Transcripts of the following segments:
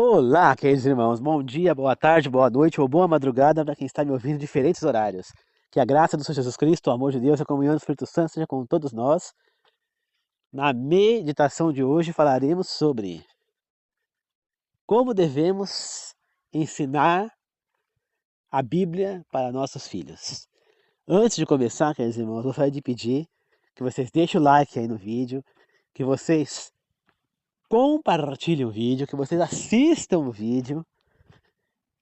Olá, queridos irmãos. Bom dia, boa tarde, boa noite ou boa madrugada para quem está me ouvindo em diferentes horários. Que a graça do Senhor Jesus Cristo, o amor de Deus e a comunhão do Espírito Santo seja com todos nós. Na meditação de hoje falaremos sobre como devemos ensinar a Bíblia para nossos filhos. Antes de começar, queridos irmãos, gostaria de pedir que vocês deixem o like aí no vídeo, que vocês compartilhem o vídeo, que vocês assistam o vídeo.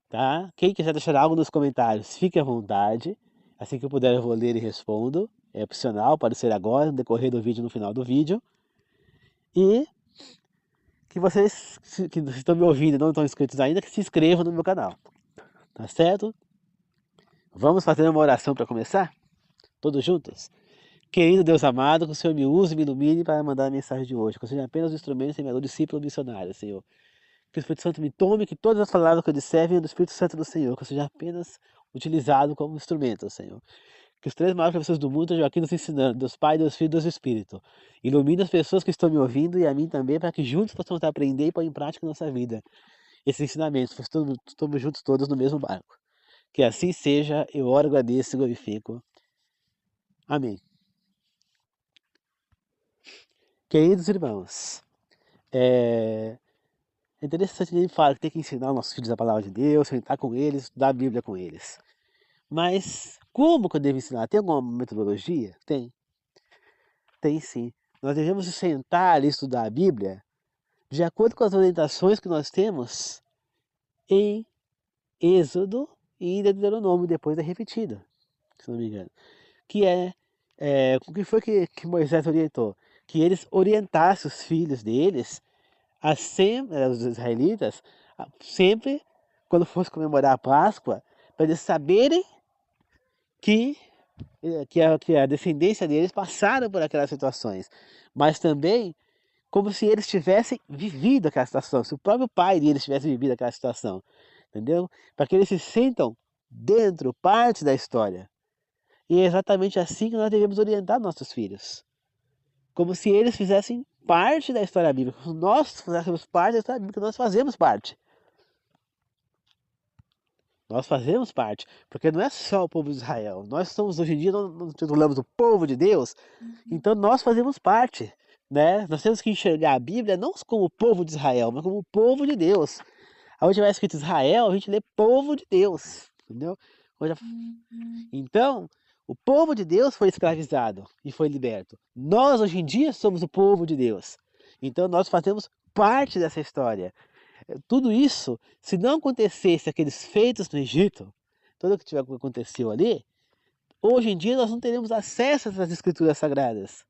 Tá? Quem quiser deixar algo nos comentários, fique à vontade. Assim que eu puder, eu vou ler e respondo. É opcional, pode ser agora, no decorrer do vídeo, no final do vídeo. E que vocês que estão me ouvindo e não estão inscritos ainda, que se inscrevam no meu canal. Tá certo? Vamos fazer uma oração para começar? Todos juntos? Querido Deus amado, que o Senhor me use e me ilumine para mandar a mensagem de hoje. Que eu seja apenas um instrumento, semeador, discípulo, missionário, Senhor. Que o Espírito Santo me tome, que todas as palavras que eu disser venham do Espírito Santo do Senhor, que eu seja apenas utilizado como instrumento, Senhor. Que os três maiores professores do mundo estejam aqui nos ensinando, Deus Pai, Deus Filho e Deus Espírito. Ilumina as pessoas que estão me ouvindo e a mim também, para que juntos possamos aprender e pôr em prática a nossa vida. Esses ensinamentos, pois estamos juntos todos no mesmo barco. Que assim seja, eu oro, agradeço e glorifico. Amém. Queridos irmãos, é interessante que ele fala que tem que ensinar os nossos filhos a palavra de Deus, sentar com eles, estudar a Bíblia com eles. Mas como que eu devo ensinar? Tem alguma metodologia? Tem. Tem sim. Nós devemos sentar e estudar a Bíblia de acordo com as orientações que nós temos em Êxodo e em Deuteronômio, depois é repetido, se não me engano. Que o que foi que Moisés orientou? Que eles orientassem os filhos deles, os israelitas, sempre quando fosse comemorar a Páscoa, para eles saberem que a descendência deles passaram por aquelas situações, mas também como se eles tivessem vivido aquela situação, se o próprio pai deles tivesse vivido aquela situação, entendeu? Para que eles se sintam dentro, parte da história. E é exatamente assim que nós devemos orientar nossos filhos, como se eles fizessem parte da história bíblica, como se nós fizéssemos parte da história bíblica, nós fazemos parte. Nós fazemos parte, porque não é só o povo de Israel. Nós somos, hoje em dia, nós nos titulamos o povo de Deus, então nós fazemos parte, né? Nós temos que enxergar a Bíblia não como o povo de Israel, mas como o povo de Deus. Onde vai escrito Israel, a gente lê povo de Deus, entendeu? Então, o povo de Deus foi escravizado e foi liberto. Nós, hoje em dia, somos o povo de Deus. Então, nós fazemos parte dessa história. Tudo isso, se não acontecesse aqueles feitos no Egito, tudo o que aconteceu ali, hoje em dia nós não teríamos acesso às escrituras sagradas.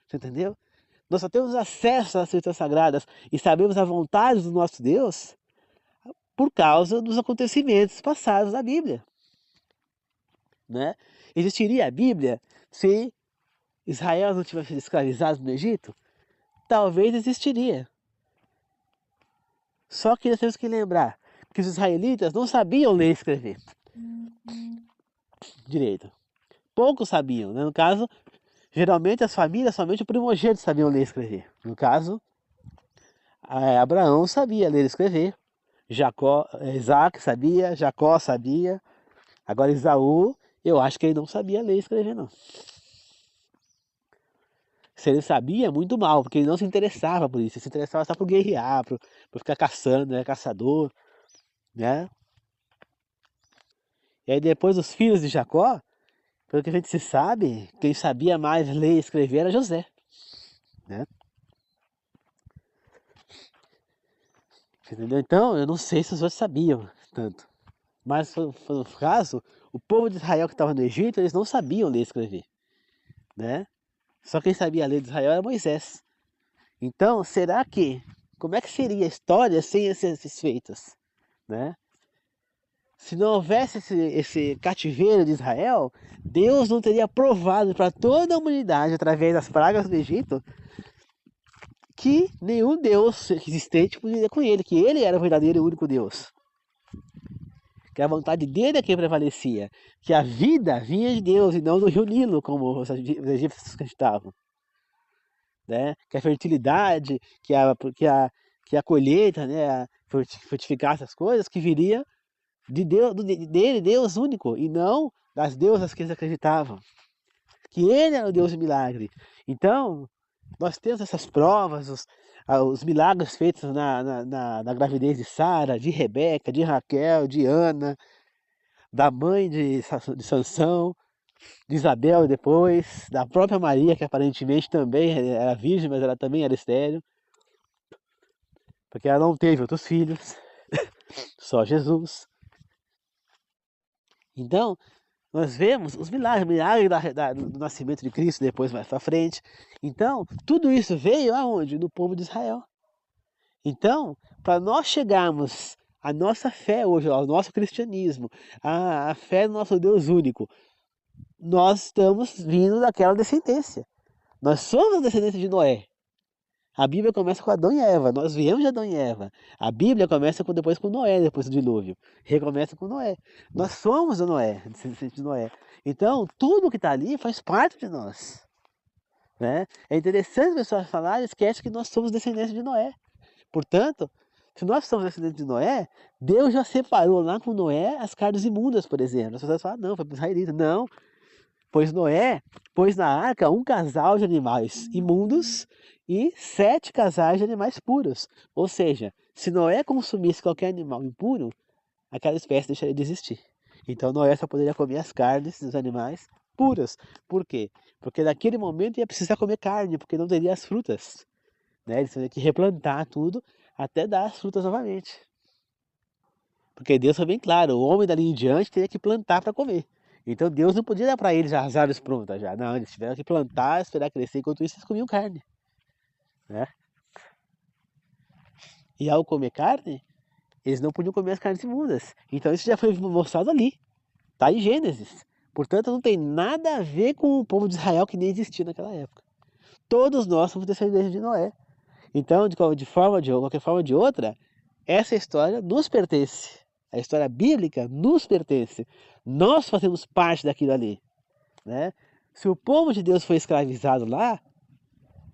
Você entendeu? Nós só temos acesso às escrituras sagradas e sabemos a vontade do nosso Deus por causa dos acontecimentos passados da Bíblia. Né? Existiria a Bíblia se Israel não tivesse sido escravizado no Egito? Talvez existiria. Só que nós temos que lembrar que os israelitas não sabiam ler e escrever direito. Poucos sabiam, né? No caso, geralmente as famílias, somente o primogênito sabiam ler e escrever. No caso, Abraão sabia ler e escrever, Isaac sabia, Jacó sabia. Agora Esaú, eu acho que ele não sabia ler e escrever, não. Se ele sabia, muito mal, porque ele não se interessava por isso. Ele se interessava só por guerrear, por ficar caçando, né? Caçador, né? E aí depois os filhos de Jacó, pelo que a gente se sabe, quem sabia mais ler e escrever era José, né? Entendeu? Então, eu não sei se os outros sabiam tanto. Mas, no caso, o povo de Israel que estava no Egito, eles não sabiam ler e escrever, né? Só quem sabia ler de Israel era Moisés. Então, será que, como é que seria a história sem esses feitos, né? Se não houvesse esse cativeiro de Israel, Deus não teria provado para toda a humanidade, através das pragas do Egito, que nenhum Deus existente podia com ele, que ele era o verdadeiro e único Deus. Que a vontade dele é que prevalecia, que a vida vinha de Deus e não do rio Nilo, como os egípcios acreditavam. Né? Que a fertilidade, que a colheita, né? frutificar essas coisas, que viria de Deus, dele, Deus único, e não das deusas que eles acreditavam, que ele era o Deus de milagre. Então, nós temos essas provas, os milagres feitos na gravidez de Sara, de Rebeca, de Raquel, de Ana, da mãe de Sansão, de Isabel depois, da própria Maria, que aparentemente também era virgem, mas ela também era estéril, porque ela não teve outros filhos, só Jesus. Então, nós vemos os milagres do nascimento de Cristo, depois mais para frente. Então, tudo isso veio aonde? Do povo de Israel. Então, para nós chegarmos à nossa fé hoje, ao nosso cristianismo, a fé no nosso Deus único, nós estamos vindo daquela descendência. Nós somos a descendência de Noé. A Bíblia começa com Adão e Eva, nós viemos de Adão e Eva. A Bíblia começa depois com Noé, depois do dilúvio. Recomeça com Noé. Nós somos o Noé, descendente de Noé. Então, tudo que está ali faz parte de nós. Né? É interessante as pessoas falarem, esquece que nós somos descendentes de Noé. Portanto, se nós somos descendentes de Noé, Deus já separou lá com Noé as carnes imundas, por exemplo. As pessoas falam, não, foi para os israelitas. Não, pois Noé pôs na arca um casal de animais imundos e 7 casais de animais puros. Ou seja, se Noé consumisse qualquer animal impuro, aquela espécie deixaria de existir. Então Noé só poderia comer as carnes dos animais puras. Por quê? Porque naquele momento ia precisar comer carne, porque não teria as frutas. Né? Eles teriam que replantar tudo até dar as frutas novamente. Porque Deus foi bem claro, o homem dali em diante teria que plantar para comer. Então Deus não podia dar para eles as árvores prontas já. Não, eles tiveram que plantar, esperar crescer, enquanto isso eles comiam carne. Né? E ao comer carne, eles não podiam comer as carnes imundas. Então isso já foi mostrado ali. Está em Gênesis. Portanto, não tem nada a ver com o povo de Israel que nem existia naquela época. Todos nós somos descendentes de Noé. Então, de qualquer forma ou de outra, essa história nos pertence. A história bíblica nos pertence. Nós fazemos parte daquilo ali. Né? Se o povo de Deus foi escravizado lá,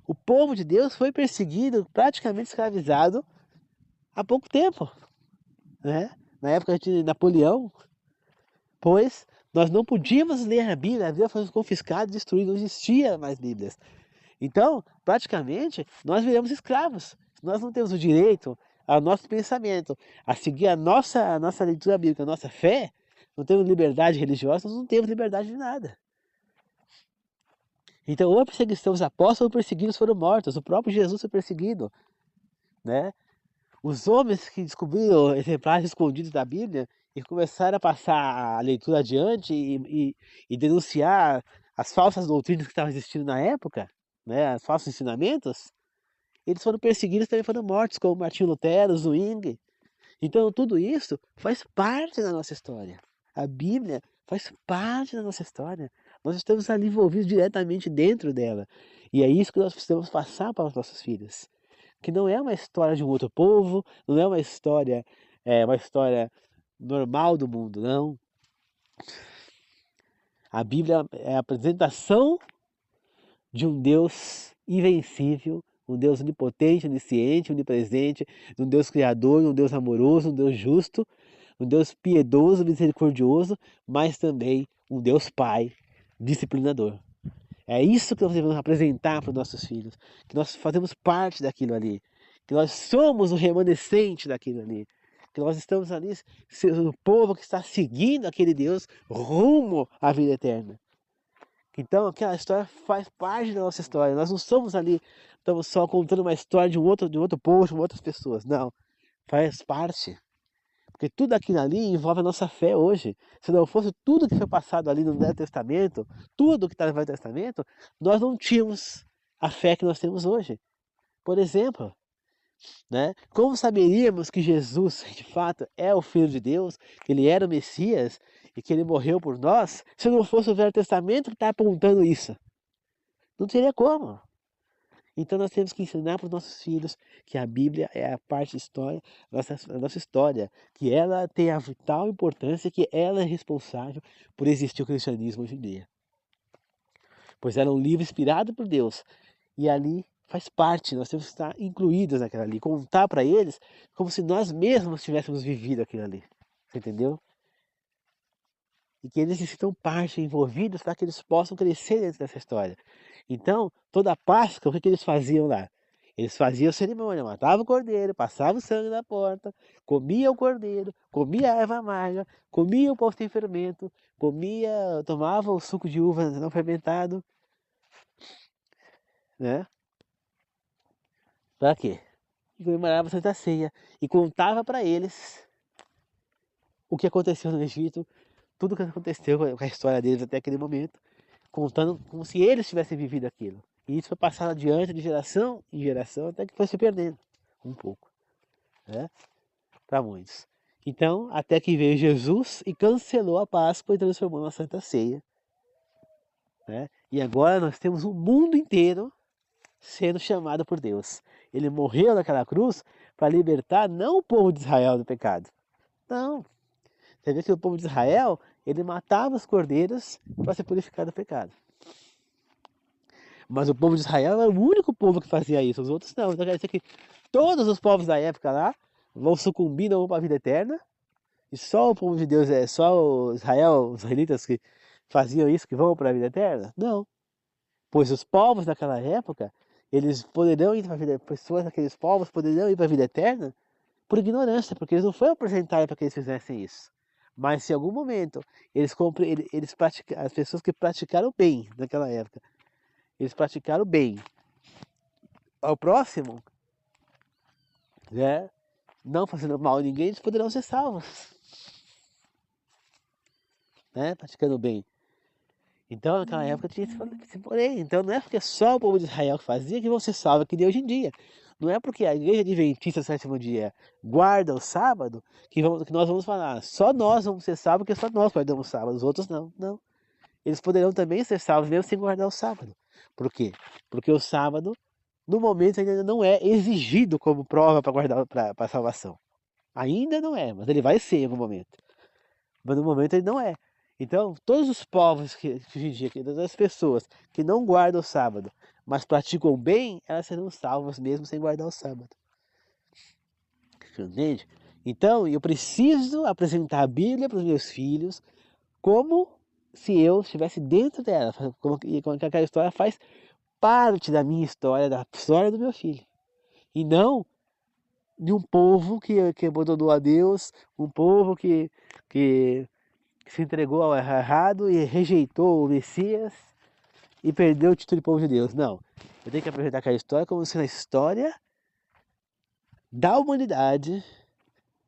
o povo de Deus foi perseguido, praticamente escravizado, há pouco tempo. Né? Na época de Napoleão, pois nós não podíamos ler a Bíblia foi confiscada, destruída, não existia mais Bíblias. Então, praticamente, nós viramos escravos. Nós não temos o direito ao nosso pensamento, a seguir a nossa leitura bíblica, a nossa fé, não temos liberdade religiosa, nós não temos liberdade de nada. Então, ou a perseguição dos apóstolos, ou perseguidos foram mortos. O próprio Jesus foi perseguido. Né? Os homens que descobriram exemplares escondidos da Bíblia e começaram a passar a leitura adiante e denunciar as falsas doutrinas que estavam existindo na época, né, os falsos ensinamentos, eles foram perseguidos e também foram mortos, como Martinho Lutero, Zwingli. Então tudo isso faz parte da nossa história. A Bíblia faz parte da nossa história. Nós estamos ali envolvidos diretamente dentro dela. E é isso que nós precisamos passar para os nossos filhos. Que não é uma história de um outro povo, não é uma história normal do mundo, não. A Bíblia é a apresentação de um Deus invencível, um Deus onipotente, onisciente, onipresente, um Deus criador, um Deus amoroso, um Deus justo, um Deus piedoso, misericordioso, mas também um Deus Pai, disciplinador. É isso que nós devemos apresentar para os nossos filhos, que nós fazemos parte daquilo ali, que nós somos o remanescente daquilo ali, que nós estamos ali, o povo que está seguindo aquele Deus rumo à vida eterna. Então aquela história faz parte da nossa história. Nós não somos ali, estamos só contando uma história de um outro povo, de outras pessoas. Não, faz parte. Porque tudo aquilo ali envolve a nossa fé hoje. Se não fosse tudo que foi passado ali no Velho Testamento, tudo que está no Velho Testamento, nós não tínhamos a fé que nós temos hoje. Por exemplo, né? Como saberíamos que Jesus, de fato, é o Filho de Deus, que ele era o Messias e que ele morreu por nós, se não fosse o Velho Testamento que está apontando isso? Não teria como. Então nós temos que ensinar para os nossos filhos que a Bíblia é a parte da história, a nossa história, que ela tem a vital importância, que ela é responsável por existir o cristianismo hoje em dia. Pois ela é um livro inspirado por Deus. E ali faz parte, nós temos que estar incluídos naquela ali, contar para eles como se nós mesmos tivéssemos vivido aquilo ali, você entendeu? E que eles se sintam parte, envolvidos, para que eles possam crescer dentro dessa história. Então, toda a Páscoa, o que eles faziam lá? Eles faziam cerimônia, matavam o cordeiro, passavam o sangue na porta, comia o cordeiro, comia a erva amarga, comia o pão sem fermento, tomava o suco de uva não fermentado, né? Para quê? E comemorava a Santa Ceia e contava para eles o que aconteceu no Egito, tudo o que aconteceu com a história deles até aquele momento, contando como se eles tivessem vivido aquilo. E isso foi passado adiante de geração em geração até que foi se perdendo um pouco, né? Para muitos. Então, até que veio Jesus e cancelou a Páscoa e transformou na Santa Ceia, né? E agora nós temos o mundo inteiro sendo chamado por Deus. Ele morreu naquela cruz para libertar não o povo de Israel do pecado. Não. Você vê que o povo de Israel, ele matava os cordeiros para se purificar do pecado. Mas o povo de Israel era o único povo que fazia isso, os outros não. Então quer dizer que todos os povos da época lá vão sucumbir, não vão para a vida eterna. E só o povo de Deus, só o Israel, os israelitas que faziam isso, que vão para a vida eterna? Não. Pois os povos daquela época, eles poderiam ir para a vida, pessoas daqueles povos poderiam ir para a vida eterna por ignorância, porque eles não foram apresentados para que eles fizessem isso. Mas se em algum momento as pessoas que praticaram bem naquela época, eles praticaram bem ao próximo, né, não fazendo mal a ninguém, eles poderão ser salvos, né, praticando bem. Então naquela época tinha esse porém. Então não é porque só o povo de Israel que fazia que vão ser salvos, que nem hoje em dia. Não é porque a igreja adventista do sétimo dia guarda o sábado que nós vamos falar, só nós vamos ser salvos porque só nós guardamos o sábado, os outros não. Não. Eles poderão também ser salvos mesmo sem guardar o sábado. Por quê? Porque o sábado, no momento, ainda não é exigido como prova para guardar para a salvação. Ainda não é, mas ele vai ser em algum momento. Mas no momento ele não é. Então, todos os povos que hoje em dia, todas as pessoas que não guardam o sábado, mas praticam bem, elas serão salvas mesmo sem guardar o sábado. Entende? Então, eu preciso apresentar a Bíblia para os meus filhos como se eu estivesse dentro dela, como que aquela história faz parte da minha história, da história do meu filho. E não de um povo que abandonou a Deus, um povo que se entregou ao errado e rejeitou o Messias e perdeu o título de povo de Deus. Não. Eu tenho que apresentar aquela história como sendo a história da humanidade,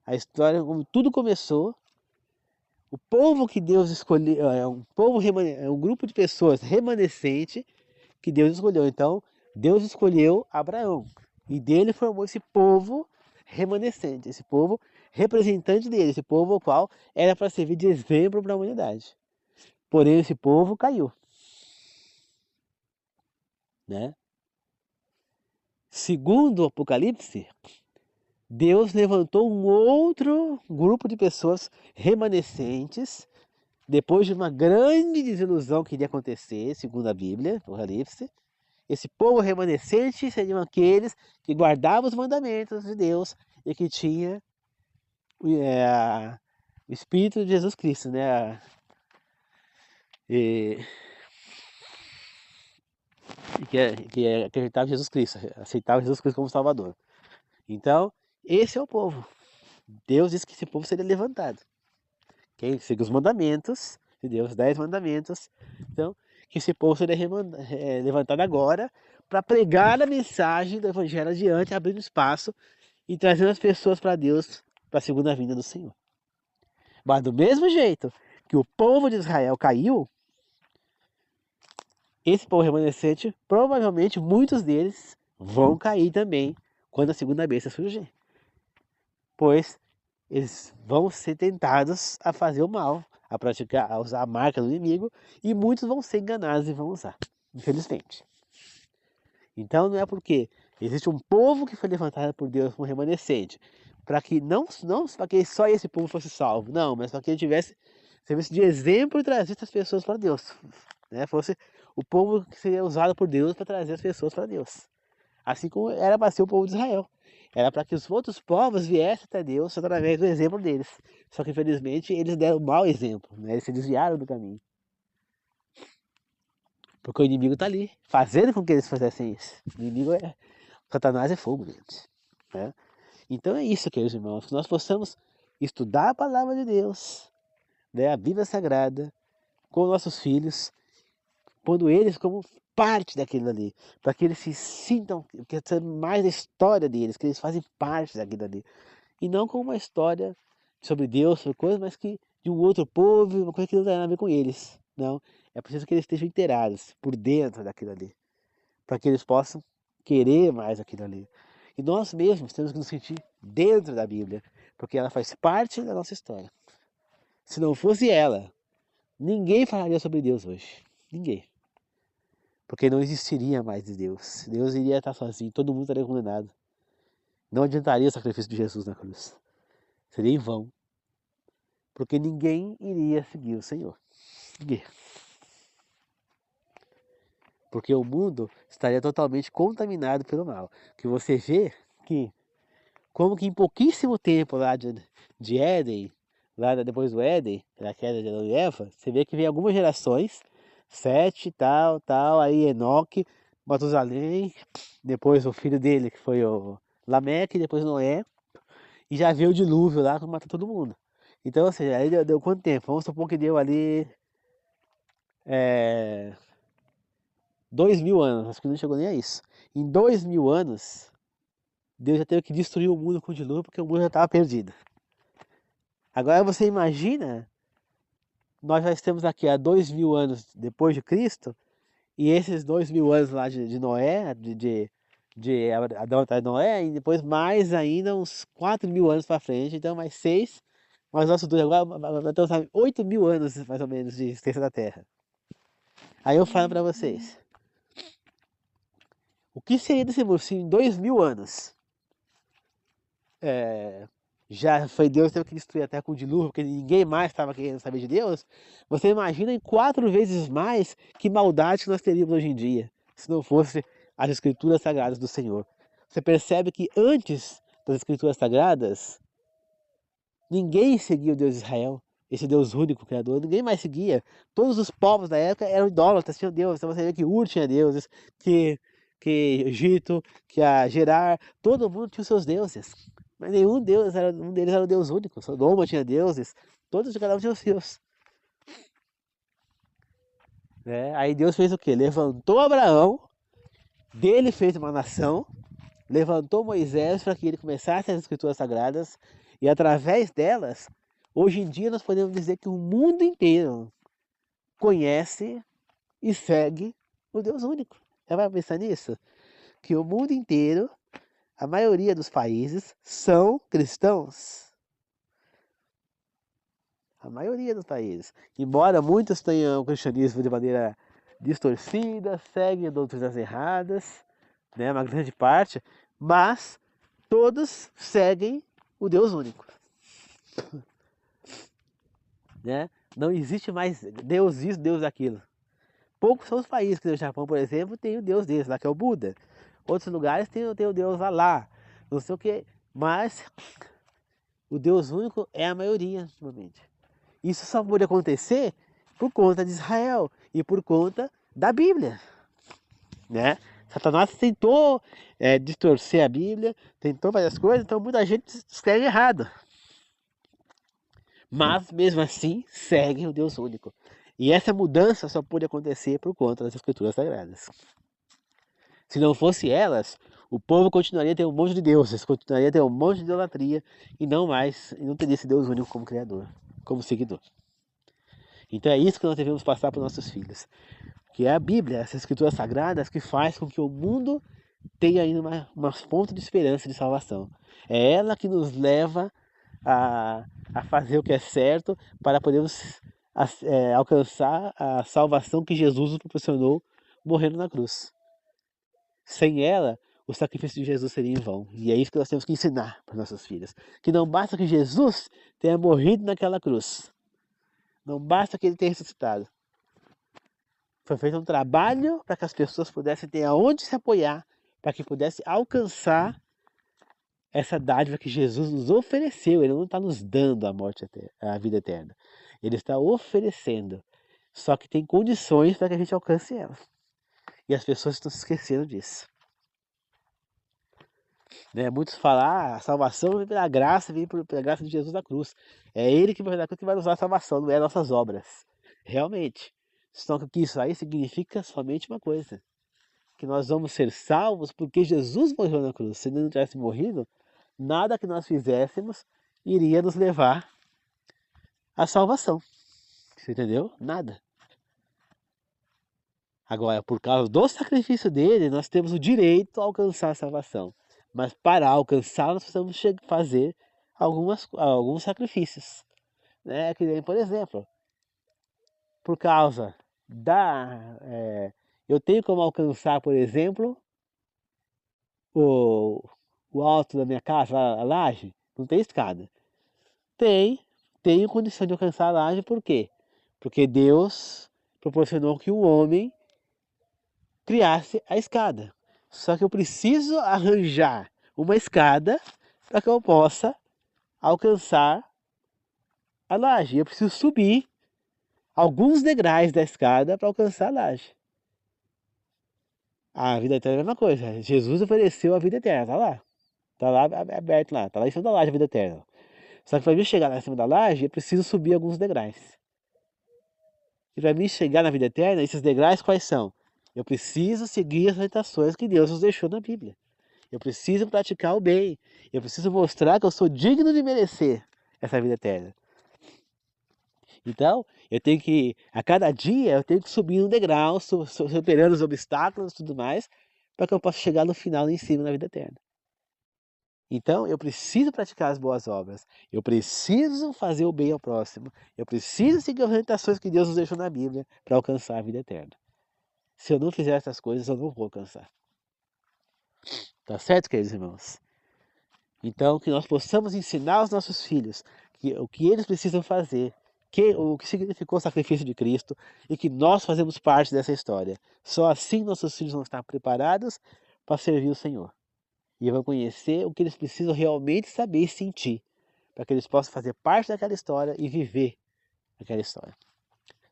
a história como tudo começou. O povo que Deus escolheu, é um grupo de pessoas remanescente que Deus escolheu. Então, Deus escolheu Abraão e dele formou esse povo remanescente, esse povo representante dele, esse povo ao qual era para servir de exemplo para a humanidade. Porém, esse povo caiu, né? Segundo o Apocalipse, Deus levantou um outro grupo de pessoas remanescentes depois de uma grande desilusão que iria acontecer, segundo a Bíblia, Apocalipse. Esse povo remanescente seriam aqueles que guardavam os mandamentos de Deus e que tinha o Espírito de Jesus Cristo, né? E que acreditava em Jesus Cristo, aceitava Jesus Cristo como Salvador. Então, esse é o povo. Deus disse que esse povo seria levantado. Quem segue os mandamentos de Deus, os 10 mandamentos. Então, que esse povo seria levantado agora para pregar a mensagem do Evangelho adiante, abrindo espaço e trazendo as pessoas para Deus, para a segunda vinda do Senhor. Mas do mesmo jeito que o povo de Israel caiu, esse povo remanescente, provavelmente muitos deles vão cair também quando a segunda besta surgir. Pois eles vão ser tentados a fazer o mal, a praticar, a usar a marca do inimigo, e muitos vão ser enganados e vão usar, infelizmente. Então não é porque existe um povo que foi levantado por Deus como remanescente, para que não para que só esse povo fosse salvo, não, mas para que ele servisse de exemplo e trazesse as pessoas para Deus, né? Fosse o povo que seria usado por Deus para trazer as pessoas para Deus. Assim como era para ser o povo de Israel. Era para que os outros povos viessem até Deus através do exemplo deles. Só que infelizmente eles deram um mau exemplo, né? Eles se desviaram do caminho. Porque o inimigo está ali, fazendo com que eles fizessem isso. O inimigo é. Satanás é fogo, gente. Né? Então é isso, queridos irmãos, que nós possamos estudar a palavra de Deus, né? A Bíblia Sagrada, com nossos filhos, pondo eles como parte daquilo ali, para que eles se sintam, que é mais da história deles, que eles fazem parte daquilo ali. E não como uma história sobre Deus, sobre coisas, mas que de um outro povo, uma coisa que não tem nada a ver com eles. Não, é preciso que eles estejam inteirados por dentro daquilo ali, para que eles possam querer mais aquilo ali. E nós mesmos temos que nos sentir dentro da Bíblia, porque ela faz parte da nossa história. Se não fosse ela, ninguém falaria sobre Deus hoje. Ninguém. Porque não existiria mais de Deus. Deus iria estar sozinho, todo mundo estaria condenado. Não adiantaria o sacrifício de Jesus na cruz. Seria em vão. Porque ninguém iria seguir o Senhor. Ninguém. Porque o mundo estaria totalmente contaminado pelo mal. Que você vê que, como que em pouquíssimo tempo lá de Éden, lá depois do Éden, da queda de Adão e Eva, você vê que vem algumas gerações, Sete, tal, aí Enoque, Matusalém, depois o filho dele, que foi o Lameque, depois Noé, e já veio o dilúvio lá que matou todo mundo. Então, ou seja, aí deu quanto tempo? Vamos supor que deu ali 2.000 anos, acho que não chegou nem a isso. Em 2.000 anos, Deus já teve que destruir o mundo com o dilúvio porque o mundo já estava perdido. Agora você imagina, nós já estamos aqui há 2.000 anos depois de Cristo, e esses 2.000 anos lá de Noé, de Adão até Noé, e depois mais ainda uns 4.000 anos para frente, então mais 6, mas nossos dois agora então, sabe, 8.000 anos mais ou menos de existência da Terra. Aí eu falo para vocês, o que seria desse mundo se em 2.000 anos já foi Deus que teve que destruir a Terra com o dilúvio, porque ninguém mais estava querendo saber de Deus? Você imagina em 4 vezes mais que maldade que nós teríamos hoje em dia, se não fosse as Escrituras Sagradas do Senhor. Você percebe que antes das Escrituras Sagradas, ninguém seguia o Deus de Israel, esse Deus único, Criador, ninguém mais seguia. Todos os povos da época eram idólatras, tinham Deus. Então você vê que Ur tinha deuses, que Egito, que a Gerar, todo mundo tinha os seus deuses. Mas nenhum deus, um deles era o Deus único. Sodoma tinha deuses, todos de cada um tinham os seus. Aí Deus fez o quê? Levantou Abraão, dele fez uma nação, levantou Moisés para que ele começasse as Escrituras Sagradas, e através delas, hoje em dia nós podemos dizer que o mundo inteiro conhece e segue o Deus único. Já vai pensar nisso? Que o mundo inteiro, a maioria dos países, são cristãos. A maioria dos países. Embora muitos tenham o cristianismo de maneira distorcida, seguem doutrinas erradas, né, uma grande parte, mas todos seguem o Deus único. Né? Não existe mais Deus isso, Deus aquilo. Poucos são os países, que no Japão, por exemplo, tem o Deus deles, lá que é o Buda. Outros lugares tem o Deus Alá, não sei o que, mas o Deus único é a maioria, ultimamente. Isso só pode acontecer por conta de Israel e por conta da Bíblia, né? Satanás tentou distorcer a Bíblia, tentou fazer as coisas, então muita gente escreve errado. Mas mesmo assim seguem o Deus único. E essa mudança só pode acontecer por conta das Escrituras Sagradas. Se não fosse elas, o povo continuaria a ter um monte de deuses, continuaria a ter um monte de idolatria e não teria esse Deus único como Criador, como seguidor. Então é isso que nós devemos passar para os nossos filhos, que é a Bíblia, essas Escrituras Sagradas que faz com que o mundo tenha ainda uma fonte de esperança de salvação. É ela que nos leva a fazer o que é certo para podermos alcançar a salvação que Jesus nos proporcionou morrendo na cruz. Sem ela, o sacrifício de Jesus seria em vão. E é isso que nós temos que ensinar para nossas filhas. Que não basta que Jesus tenha morrido naquela cruz. Não basta que ele tenha ressuscitado. Foi feito um trabalho para que as pessoas pudessem ter aonde se apoiar para que pudesse alcançar essa dádiva que Jesus nos ofereceu. Ele não está nos dando a morte eterna, a vida eterna. Ele está oferecendo. Só que tem condições para que a gente alcance ela. E as pessoas estão se esquecendo disso. Né? Muitos falam, a salvação vem pela graça, pela graça de Jesus na cruz. É Ele que vai dar cruz que vai nos dar a salvação, não é nossas obras. Realmente. Só que isso aí significa somente uma coisa. Que nós vamos ser salvos porque Jesus morreu na cruz. Se ele não tivesse morrido, nada que nós fizéssemos iria nos levar à salvação. Você entendeu? Nada. Agora, por causa do sacrifício dele, nós temos o direito a alcançar a salvação. Mas para alcançá-la, nós precisamos fazer alguns sacrifícios. Né? Que nem, por exemplo, por causa eu tenho como alcançar, por exemplo, o alto da minha casa, a laje, não tem escada. Tenho condição de alcançar a laje, por quê? Porque Deus proporcionou que o homem criasse a escada. Só que eu preciso arranjar uma escada para que eu possa alcançar a laje. Eu preciso subir alguns degraus da escada para alcançar a laje. A vida eterna é a mesma coisa. Jesus ofereceu a vida eterna, tá lá. Tá lá aberto lá, tá lá em cima da laje a vida eterna. Só que para mim chegar lá em cima da laje, eu preciso subir alguns degraus. E para mim chegar na vida eterna, esses degraus quais são? Eu preciso seguir as orientações que Deus nos deixou na Bíblia. Eu preciso praticar o bem. Eu preciso mostrar que eu sou digno de merecer essa vida eterna. Então, eu tenho que, a cada dia, eu tenho que subir um degrau, superando os obstáculos e tudo mais, para que eu possa chegar no final em cima na vida eterna. Então, eu preciso praticar as boas obras. Eu preciso fazer o bem ao próximo. Eu preciso seguir as orientações que Deus nos deixou na Bíblia para alcançar a vida eterna. Se eu não fizer essas coisas, eu não vou alcançar. Tá certo, queridos irmãos? Então, que nós possamos ensinar aos nossos filhos o que eles precisam fazer, o que significou o sacrifício de Cristo e que nós fazemos parte dessa história. Só assim nossos filhos vão estar preparados para servir o Senhor. E vão conhecer o que eles precisam realmente saber e sentir, para que eles possam fazer parte daquela história e viver aquela história.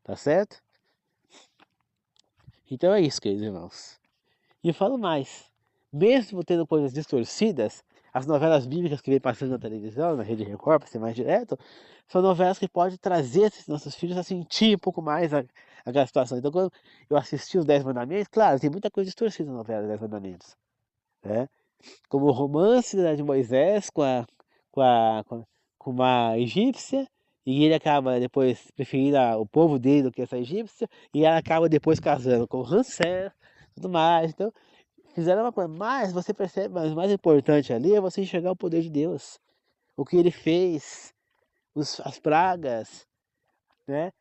Tá certo? Então é isso, queridos irmãos. E eu falo mais. Mesmo tendo coisas distorcidas, as novelas bíblicas que vem passando na televisão, na Rede Record, para ser mais direto, são novelas que podem trazer esses nossos filhos a sentir um pouco mais aquela situação. Então, quando eu assisti os 10 Mandamentos, claro, tem muita coisa distorcida na novela dos 10 Mandamentos. Né? Como o romance de Moisés com uma egípcia, e ele acaba depois preferindo o povo dele do que essa egípcia, e ela acaba depois casando com Ramsés e tudo mais. Então, fizeram uma coisa, mas você percebe, mas o mais importante ali é você enxergar o poder de Deus. O que ele fez, as pragas, né?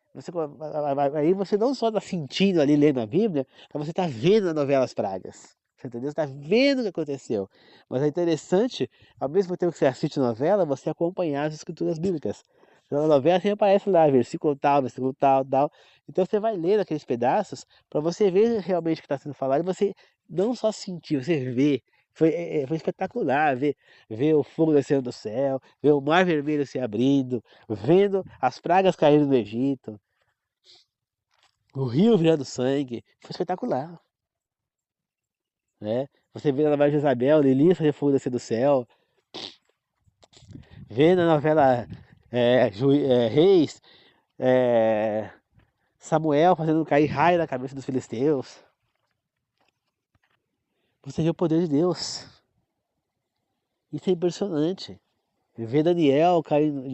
Aí você não só está sentindo ali, lendo a Bíblia, mas você está vendo na novela as pragas. Você entendeu? Você está vendo o que aconteceu. Mas é interessante, ao mesmo tempo que você assiste a novela, você acompanhar as escrituras bíblicas. Na novela sempre aparece lá, versículo tal, tal. Então você vai ler aqueles pedaços para você ver realmente o que está sendo falado e você não só sentir, você vê. Foi espetacular ver o fogo descendo do céu, ver o mar vermelho se abrindo, vendo as pragas caindo no Egito, o rio virando sangue. Foi espetacular. Né? Você vê na novela de Isabel, Lili fazer fogo descer do céu. Vê na novela Reis, Samuel fazendo cair raio na cabeça dos filisteus. Você vê o poder de Deus. Isso é impressionante. Ver Daniel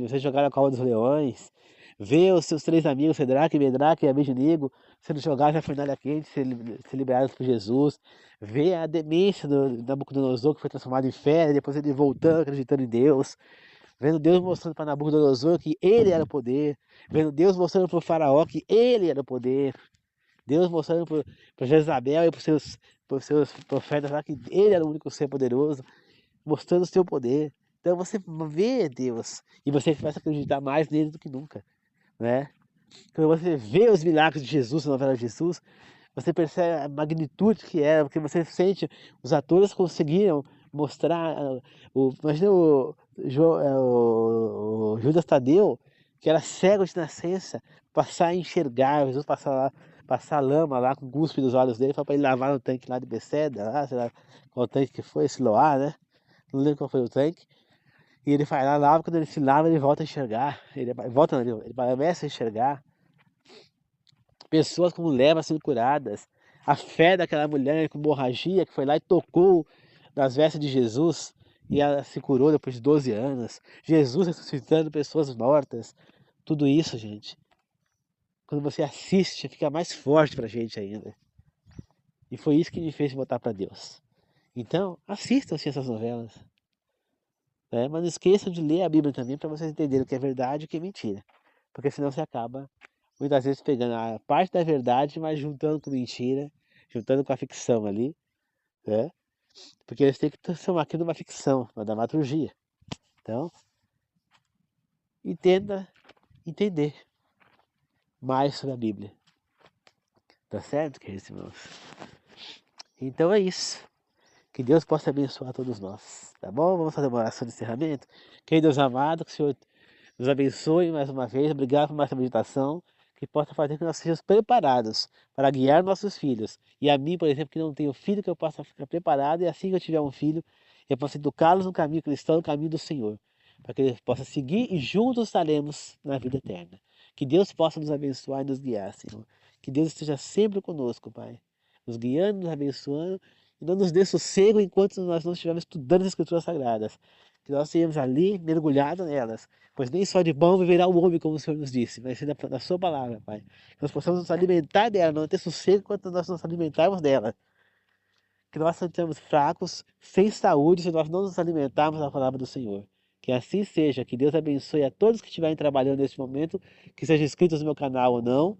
ser jogado na cova dos leões. Ver os seus 3 amigos, Sedraque, Medraque e Abednego, sendo jogados na fornalha quente, ser liberados por Jesus. Ver a demência do Nabucodonosor, que foi transformado em fé, e depois ele voltando, acreditando em Deus. Vendo Deus mostrando para Nabucodonosor que ele era o poder. Vendo Deus mostrando para o faraó que ele era o poder. Deus mostrando para Jezabel e para os seus profetas lá que ele era o único ser poderoso, mostrando o seu poder. Então você vê Deus e você começa a acreditar mais nele do que nunca, né? Quando você vê os milagres de Jesus, na novela de Jesus, Você percebe a magnitude que era, porque você sente, os atores conseguiram mostrar, imagina o Judas Tadeu, que era cego de nascença, passar a enxergar, Jesus passar lá, passar lama lá com guspe nos olhos dele, para ele lavar no tanque lá de Beceda, lá, sei lá qual tanque que foi, Siloá, né? Não lembro qual foi o tanque. E ele vai lá, lava, quando ele se lava, ele volta a enxergar. Volta, não, ele começa a enxergar. Pessoas com levas sendo curadas. A fé daquela mulher com hemorragia que foi lá e tocou nas vestes de Jesus e ela se curou depois de 12 anos. Jesus ressuscitando pessoas mortas. Tudo isso, gente, quando você assiste, fica mais forte pra gente ainda. E foi isso que me fez voltar para Deus. Então, assistam-se essas novelas. Né? Mas não esqueçam de ler a Bíblia também para vocês entenderem o que é verdade e o que é mentira. Porque senão você acaba muitas vezes pegando a parte da verdade, mas juntando com mentira, juntando com a ficção ali, né? Porque eles têm que transformar aquilo numa ficção, uma dramaturgia. Então, entenda, entender mais sobre a Bíblia. Tá certo, queridos irmãos? Então é isso. Que Deus possa abençoar todos nós. Tá bom? Vamos fazer uma oração de encerramento. Querido Deus amado, que o Senhor nos abençoe mais uma vez. Obrigado por mais essa meditação. Que possa fazer com que nós sejamos preparados para guiar nossos filhos. E a mim, por exemplo, que não tenho filho, que eu possa ficar preparado. E assim que eu tiver um filho, eu possa educá-los no caminho cristão, no caminho do Senhor. Para que eles possam seguir e juntos estaremos na vida eterna. Que Deus possa nos abençoar e nos guiar, Senhor. Que Deus esteja sempre conosco, Pai. Nos guiando, nos abençoando. E não nos dê sossego enquanto nós não estivermos estudando as Escrituras Sagradas. Que nós estejamos ali mergulhados nelas. Pois nem só de pão viverá o homem, como o Senhor nos disse, mas sim da sua palavra, Pai. Que nós possamos nos alimentar dela, não ter sossego enquanto nós nos alimentarmos dela. Que nós sejamos fracos, sem saúde, se nós não nos alimentarmos da palavra do Senhor. Que assim seja, que Deus abençoe a todos que estiverem trabalhando neste momento, que sejam inscritos no meu canal ou não,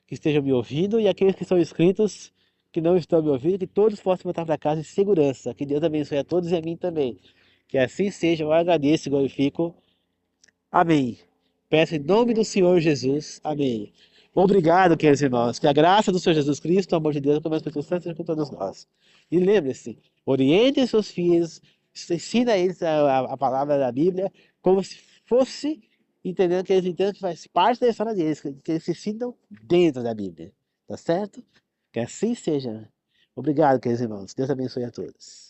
que estejam me ouvindo, e aqueles que são inscritos, que não estão me ouvindo, que todos possam voltar para casa em segurança. Que Deus abençoe a todos e a mim também. Que assim seja, eu agradeço e glorifico. Amém. Peço em nome do Senhor Jesus. Amém. Obrigado, queridos irmãos. Que a graça do Senhor Jesus Cristo, o amor de Deus, e o Espírito Santo seja com todos nós. E lembre-se, oriente seus filhos, ensina a eles a palavra da Bíblia como se fosse, entendendo que eles entendam que faz parte da história deles, que eles se sintam dentro da Bíblia. Tá certo? Que assim seja. Obrigado, queridos irmãos. Deus abençoe a todos.